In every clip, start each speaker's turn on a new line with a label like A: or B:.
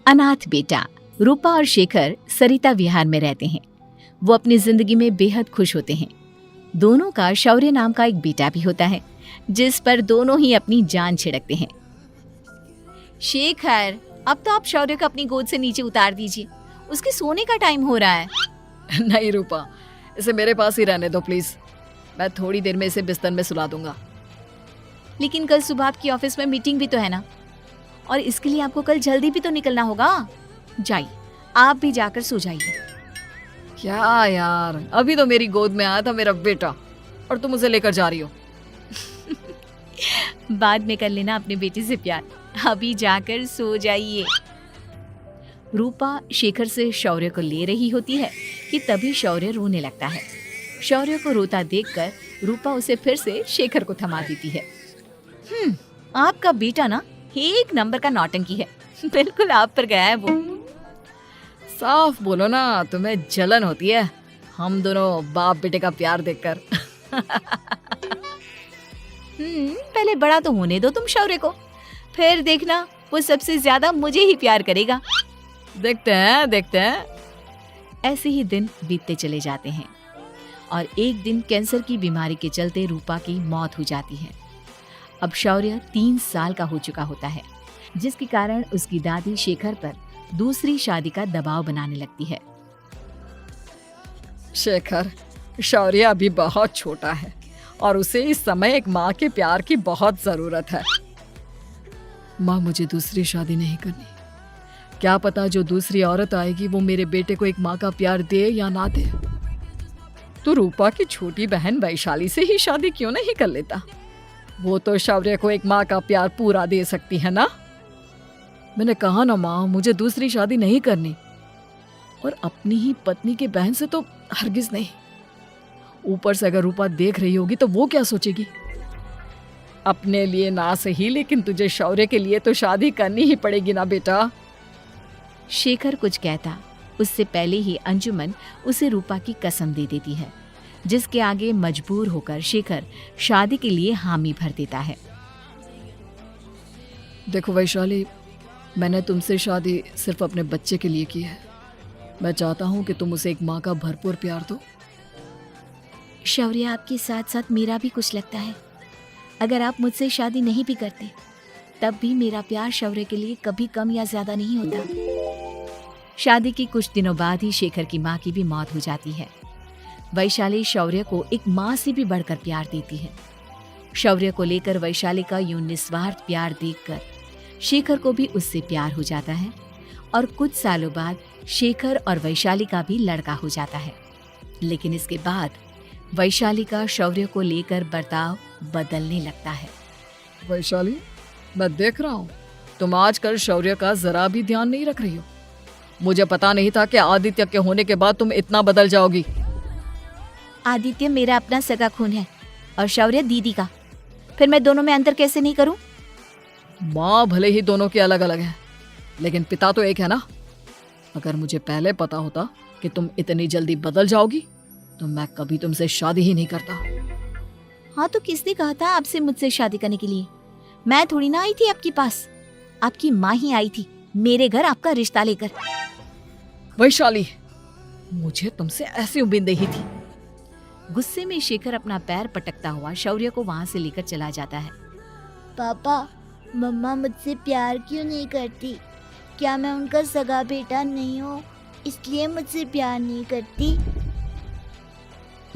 A: अनाथ बेटा। रूपा और शेखर सरिता विहार में रहते हैं। वो अपनी जिंदगी में बेहद खुश होते हैं। दोनों का शौर्य नाम का एक बेटा भी होता है, जिस पर दोनों ही अपनी जान छिड़कते हैं। शेखर, अब तो आप शौर्य को अपनी गोद से नीचे उतार दीजिए, उसके सोने का टाइम हो रहा है।
B: नहीं रूपा, इसे मेरे पास ही रहने दो प्लीज। मैं थोड़ी देर में इसे बिस्तर में सुला दूंगा।
A: लेकिन कल सुबह आपकी ऑफिस में मीटिंग भी तो है ना, और इसके लिए आपको कल जल्दी भी तो निकलना होगा। जाइए, आप भी जाकर सो जाइए।
B: क्या यार, अभी तो मेरी गोद में आया था मेरा बेटा और तुम उसे लेकर जा रही हो।
A: बाद में कर लेना अपने बेटे से प्यार, अभी जाकर सो जाइए। रूपा शेखर से शौर्य को ले रही होती है कि तभी शौर्य रोने लगता है। शौर्य को रोता देखकर रूपा उसे फिर से शेखर को थमा देती है। आपका बेटा ना एक नंबर का नौटंकी है, बिल्कुल आप पर गया है वो।
B: साफ बोलो ना, तुम्हें जलन होती है हम दोनों बाप बेटे का प्यार देखकर।
A: पहले बड़ा तो होने दो तुम शौर्य को, फिर देखना वो सबसे ज्यादा मुझे ही प्यार करेगा।
B: देखते हैं।
A: ऐसे ही दिन बीतते चले जाते हैं और एक दिन कैंसर की बीमारी के चलते रूपा की मौत हो जाती है। अब शौर्य 3 साल का हो चुका होता है, जिसके कारण उसकी दादी शेखर पर दूसरी शादी का दबाव बनाने लगती है।
B: शेखर, शौर्य अभी बहुत छोटा है और उसे इस समय एक माँ के प्यार की बहुत जरूरत है। माँ, मुझे दूसरी शादी नहीं करनी। क्या पता जो दूसरी औरत आएगी वो मेरे बेटे को एक माँ का प्यार दे या ना दे। तो रूपा की छोटी बहन वैशाली से ही शादी क्यों नहीं कर लेता? वो तो शौर्य को एक माँ का प्यार पूरा दे सकती है ना। मैंने कहा ना माँ, मुझे दूसरी शादी नहीं करनी, और अपनी ही पत्नी के बहन से तो हरगिज नहीं। ऊपर से अगर रूपा देख रही होगी तो वो क्या सोचेगी? अपने लिए ना सही, लेकिन तुझे शौर्य के लिए तो शादी करनी ही पड़ेगी ना बेटा।
A: शेखर कुछ कहता उससे पहले ही अंजुमन उसे रूपा की कसम दे देती है, जिसके आगे मजबूर होकर शेखर शादी के लिए हामी भर देता है।
B: देखो वैशाली, मैंने तुमसे शादी सिर्फ अपने बच्चे के लिए की है। मैं चाहता हूँ कि तुम उसे एक माँ का भरपूर प्यार दो।
A: शौर्य, आपके साथ साथ मेरा भी कुछ लगता है। अगर आप मुझसे शादी नहीं भी करते तब भी मेरा प्यार शौर्य के लिए कभी कम या ज्यादा नहीं होता। शादी के कुछ दिनों बाद ही शेखर की माँ की भी मौत हो जाती है। वैशाली शौर्य को एक माँ से भी बढ़कर प्यार देती है। शौर्य को लेकर वैशाली का यूं निस्वार्थ प्यार देखकर शेखर को भी उससे प्यार हो जाता है और कुछ सालों बाद शेखर और वैशाली का भी लड़का हो जाता है। लेकिन इसके बाद वैशाली का शौर्य को लेकर बर्ताव बदलने लगता है।
B: वैशाली, मैं देख रहा हूँ तुम आजकल शौर्य का जरा भी ध्यान नहीं रख रही हो। मुझे पता नहीं था कि आदित्य के होने के बाद तुम इतना बदल जाओगी।
A: आदित्य मेरा अपना सगा खून है और शौर्य दीदी का, फिर मैं दोनों में अंतर कैसे नहीं करूं?
B: माँ भले ही दोनों के अलग अलग है, लेकिन पिता तो एक है ना। अगर मुझे पहले पता होता कि तुम इतनी जल्दी बदल जाओगी तो मैं कभी तुमसे शादी ही नहीं करता।
A: हाँ, तो किसने कहा था आपसे मुझसे शादी करने के लिए? मैं थोड़ी ना आई थी आपके पास, आपकी माँ ही आई थी मेरे घर आपका रिश्ता लेकर।
B: वैशाली, मुझे तुमसे ऐसी उम्मीद नहीं थी।
A: गुस्से में शेखर अपना पैर पटकता हुआ शौर्य को वहाँ से लेकर चला जाता है।
C: पापा, मम्मा मुझसे प्यार क्यों नहीं करती? क्या मैं उनका सगा बेटा नहीं हूँ इसलिए मुझसे प्यार नहीं करती?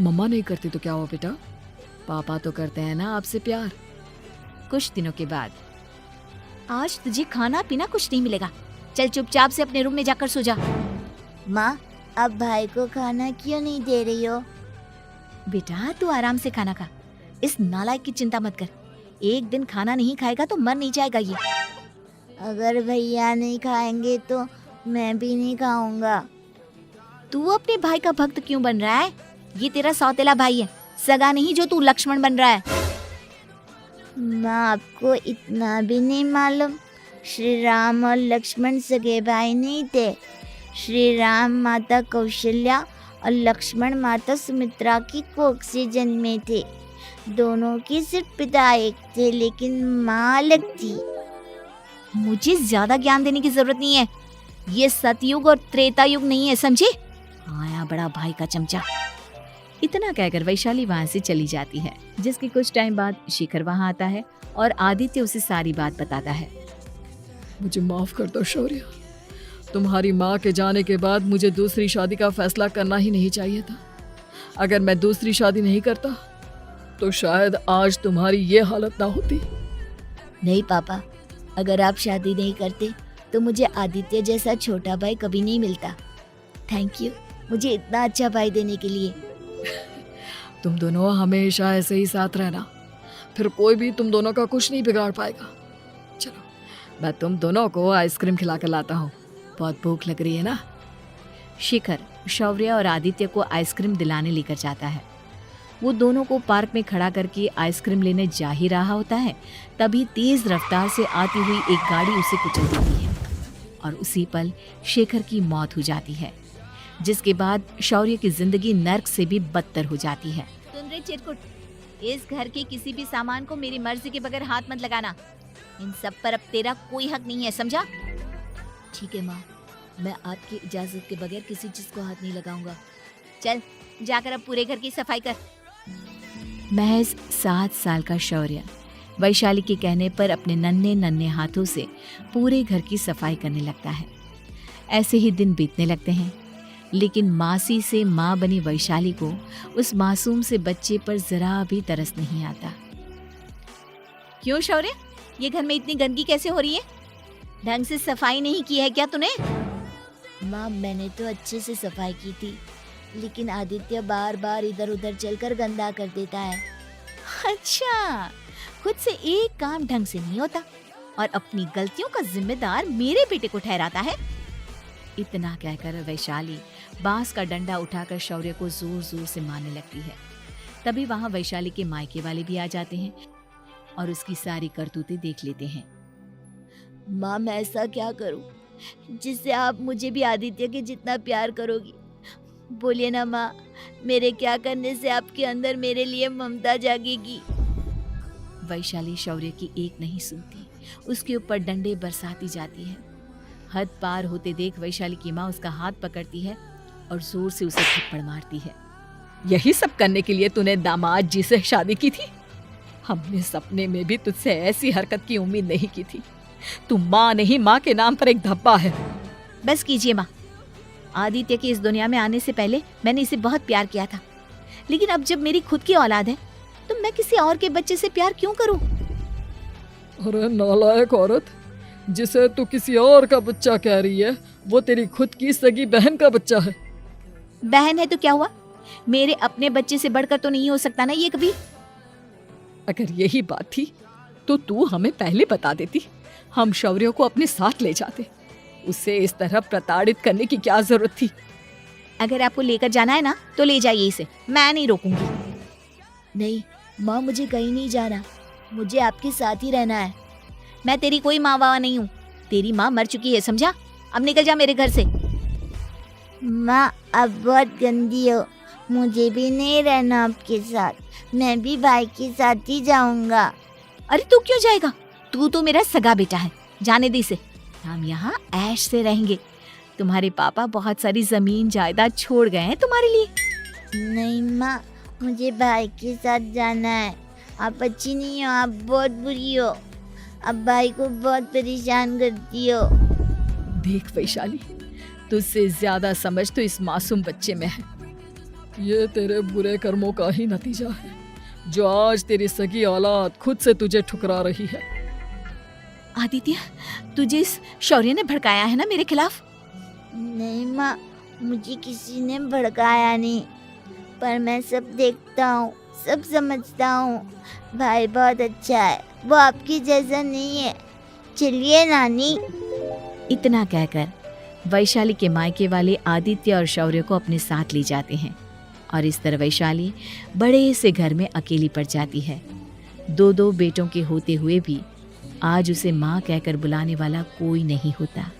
B: मम्मा नहीं करती तो क्या हुआ बेटा, पापा तो करते हैं ना आपसे प्यार।
A: कुछ दिनों के बाद, आज तुझे खाना पीना कुछ नहीं मिलेगा, चल चुपचाप से अपने रूम में जाकर सो जा।
C: माँ, अब भाई को खाना क्यों नहीं दे रही हो?
A: बेटा तू आराम से खाना खा, इस नालायक की चिंता मत कर। एक दिन खाना नहीं खाएगा तो मर नहीं जाएगा ये।
C: अगर भैया नहीं खाएंगे तो मैं भी नहीं खाऊंगा।
A: तू अपने भाई का भक्त क्यों बन रहा है? ये तेरा सौतेला भाई है, सगा नहीं जो तू लक्ष्मण बन रहा है।
C: माँ, आपको इतना भी नहीं मालूम? श्री राम और लक्ष्मण सगे भाई नहीं थे। श्री राम माता कौशल्या और लक्ष्मण माता सुमित्रा की कोख से जन्मे थे। दोनों के सिर्फ पिता एक थे लेकिन माँ अलग थी।
A: मुझे ज्यादा ज्ञान देने की जरूरत नहीं है, ये सतयुग और त्रेता युग नहीं है, समझे? आया बड़ा भाई का चमचा। इतना कहकर वैशाली वहां से चली जाती है, जिसके कुछ टाइम बाद शिखर वहां आता है और आदित्य उसे सारी बात बताता है।
B: मुझे माफ कर दो शौर्य, तुम्हारी माँ के जाने के बाद मुझे दूसरी शादी का फैसला करना ही नहीं चाहिए था। अगर मैं दूसरी शादी नहीं करता तो शायद आज तुम्हारी ये हालत ना होती।
C: नहीं पापा, अगर आप शादी नहीं करते तो मुझे आदित्य जैसा छोटा भाई कभी नहीं मिलता। थैंक यू मुझे इतना अच्छा भाई देने के लिए।
B: तुम दोनों हमेशा ऐसे ही साथ रहना, फिर कोई भी तुम दोनों का कुछ नहीं बिगाड़ पाएगा। चलो मैं तुम दोनों को आइसक्रीम खिला कर लाता हूँ, बहुत भूख लग रही है ना।
A: शिखर शौर्य और आदित्य को आइसक्रीम दिलाने लेकर जाता है। वो दोनों को पार्क में खड़ा करके आइसक्रीम लेने जा ही रहा होता है, तभी तेज रफ्तार से आती हुई एक गाड़ी उसे कुचल देती है और उसी पल शेखर की मौत हो जाती है, जिसके बाद शौर्य की जिंदगी नर्क से भी बदतर हो जाती है। सुन रे चिरकुट, इस घर के किसी भी सामान को मेरी मर्जी के बगैर हाथ मत लगाना। इन सब पर अब तेरा कोई हक नहीं है, समझा?
C: ठीक है माँ, मैं आपकी इजाजत के बगैर किसी चीज को हाथ नहीं लगाऊंगा।
A: चल जाकर अब पूरे घर की सफाई कर। महज 7 साल का शौर्य वैशाली के कहने पर अपने नन्हे नन्हे हाथों से पूरे घर की सफाई करने लगता है। ऐसे ही दिन बीतने लगते हैं, लेकिन मासी से माँ बनी वैशाली को उस मासूम से बच्चे पर जरा भी तरस नहीं आता। क्यों शौर्य, ये घर में इतनी गंदगी कैसे हो रही है? ढंग से सफाई नहीं की है क्या तूने?
C: माँ मैंने तो अच्छे से सफाई की थी, लेकिन आदित्य बार बार इधर उधर चलकर गंदा कर देता है।
A: अच्छा, खुद से एक काम ढंग से नहीं होता और अपनी गलतियों का जिम्मेदार मेरे बेटे को ठहराता है। इतना कहकर वैशाली बांस का डंडा उठाकर शौर्य को जोर जोर से मारने लगती है। तभी वहां वैशाली के मायके वाले भी आ जाते हैं और उसकी सारी करतूतें देख लेते हैं।
C: माँ मैं ऐसा क्या करूं जिससे आप मुझे भी आदित्य के जितना प्यार करोगी? बोलिए ना माँ, मेरे क्या करने से आपके अंदर मेरे लिए ममता जागेगी?
A: वैशाली शौर्य की एक नहीं सुनती, उसके ऊपर डंडे बरसाती जाती है। हद पार होते देख वैशाली की माँ उसका हाथ पकड़ती है और जोर से उसे थप्पड़ मारती है।
B: यही सब करने के लिए तूने दामाद जी से शादी की थी? हमने सपने में भी तुझसे ऐसी हरकत की उम्मीद नहीं की थी। तू माँ नहीं, माँ के नाम पर एक धब्बा है।
A: बस कीजिए माँ, आदित्य के इस दुनिया में आने से पहले मैंने इसे बहुत प्यार किया था, लेकिन अब जब मेरी खुद की औलाद है तो मैं किसी और के बच्चे से प्यार क्यों करूं?
B: अरे नालायक औरत, जिसे तू किसी और का बच्चा कह रही है वो तेरी खुद की सगी बहन का बच्चा है।
A: बहन है तो क्या हुआ, मेरे अपने बच्चे से बढ़कर तो नहीं हो सकता ना ये कभी।
B: अगर यही बात थी तो तू हमें पहले बता देती, हम शौर्य को अपने साथ ले जाते। उसे इस तरह प्रताड़ित करने की क्या जरूरत थी?
A: अगर आपको लेकर जाना है ना तो ले जाइए इसे, मैं नहीं रोकूंगी।
C: नहीं माँ, मुझे कहीं नहीं जाना, मुझे आपके साथ ही रहना है।
A: मैं तेरी कोई माँ बाबा नहीं हूँ, तेरी माँ मर चुकी है, समझा? अब निकल जा मेरे घर से।
C: माँ अब बहुत गंदी हो, मुझे भी नहीं रहना आपके साथ, मैं भी भाई के साथ ही जाऊंगा।
A: अरे तू क्यों जाएगा, तू तो मेरा सगा बेटा है, जाने दे इसे। हम यहाँ ऐश से रहेंगे, तुम्हारे पापा बहुत सारी जमीन जायदाद छोड़ गए हैं तुम्हारे लिए।
C: नहीं माँ, मुझे भाई के साथ जाना है। आप अच्छी नहीं हो, आप बहुत बुरी हो, आप भाई को बहुत परेशान करती हो।
B: देख वैशाली, तुझसे ज्यादा समझ तो इस मासूम बच्चे में है। ये तेरे बुरे कर्मों का ही नतीजा है, जो आज तेरी सगी औलाद खुद से तुझे ठुकरा रही है।
A: आदित्य, तुझे इस शौर्य ने भड़काया है ना मेरे खिलाफ?
C: नहीं माँ, मुझे किसी ने भड़काया नहीं, पर मैं सब देखता हूँ, सब समझता हूँ। भाई बहुत अच्छा है, वो आपकी जैसा नहीं है। चलिए नानी।
A: इतना कहकर वैशाली के मायके वाले आदित्य और शौर्य को अपने साथ ले जाते हैं और इस तरह वैशाली बड़े से घर में अकेली पड़ जाती है। 2 बेटों के होते हुए भी आज उसे माँ कहकर बुलाने वाला कोई नहीं होता।